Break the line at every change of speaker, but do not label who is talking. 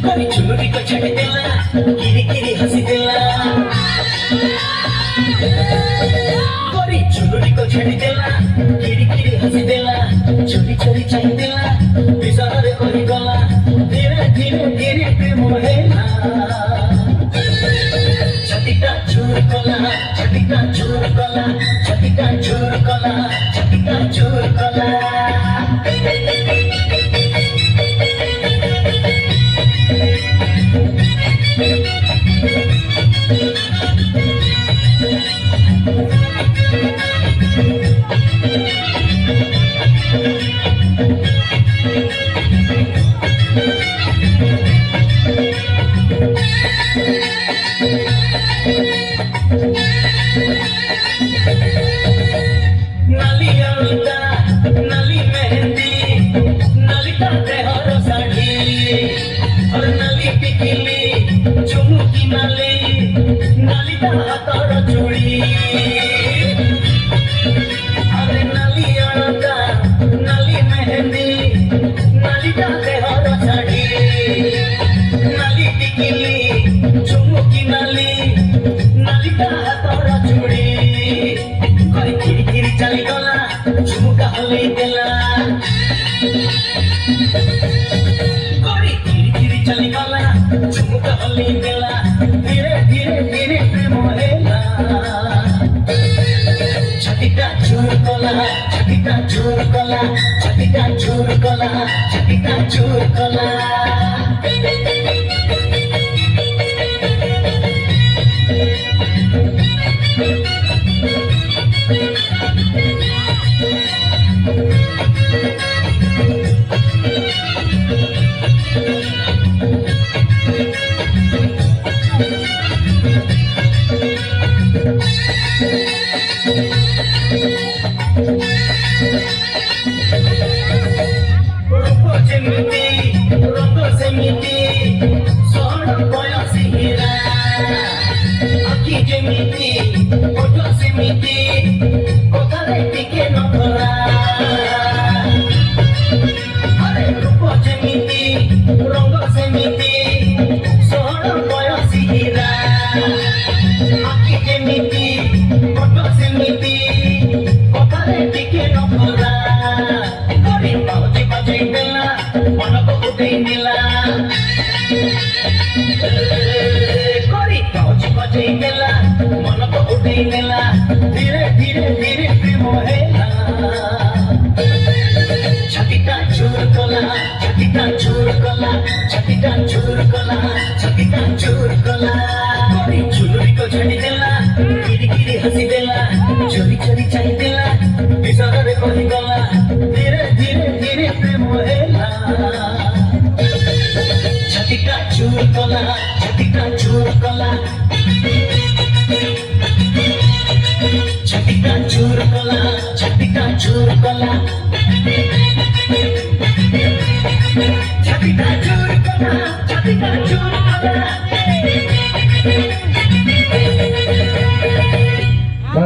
कोई चुनरी को छट देला, गिरी गिरी हंसी देला। कोई चुनरी को छट देला, गिरी गिरी हंसी देला। चोरी चोरी चाही देला, बिसारे कोई गला। धीरे धीरे धीरे प्रेम हेला। छटिका चूर कला, छटिका चूर कला, छटिका चूर कला, छटिका चूर कला। नाली अलता, नाली मेहंदी, नाली काटे हर साड़ी, और नाली टिकली, चुमुकी नाली, नाली का हाथर चूड़ी। अरे नाली अलता, नाली मेहंदी, नाली काटे हर साड़ी, नाली टिकली, चुमुकी नाली, नाली का हाथर चूड़ी। कोई खिरी खिरी चली गला, झुमका हली देला। कोई खिरी खिरी चली गला, झुमका हली देला। धीरे धीरे धीरे प्रेम हेला। छटिका चूर कला, छटिका चूर कला, छटिका चूर कला, छटिका चूर कला। रूप जेमिति, रंग सेमिति, सोहर बयसी हीरा। आखि जेमिति, ओठ सेमिति, कथारे टिके नखरा। अरे रूप जेमिति, रंग सेमिति, सोहर बयसी हीरा। आखि जेमिति, ओठ सेमिति, कथारे टिके नखरा। कोई बाजे बाजे देला, मन को उठे नेला। कोई बाजे बाजे देला, मन को उठे नेला। धीरे धीरे धीरे प्रेम हेला। छटिका चूर कला, छटिका चूर कला, छटिका चूर कला, छटिका चूर कला। कोई चुनरी को छड़ी देला, गिरी गिरी हंसी देला। चोरी चोरी चाही देला, बिसारे कोई गला। धीरे धीरे धीरे प्रेम हेला। छटिका चूर कला, छटिका चूर कला, छटिका चूर कला, छटिका चूर कला। छटिका चूर कला, छटिका चूर कला।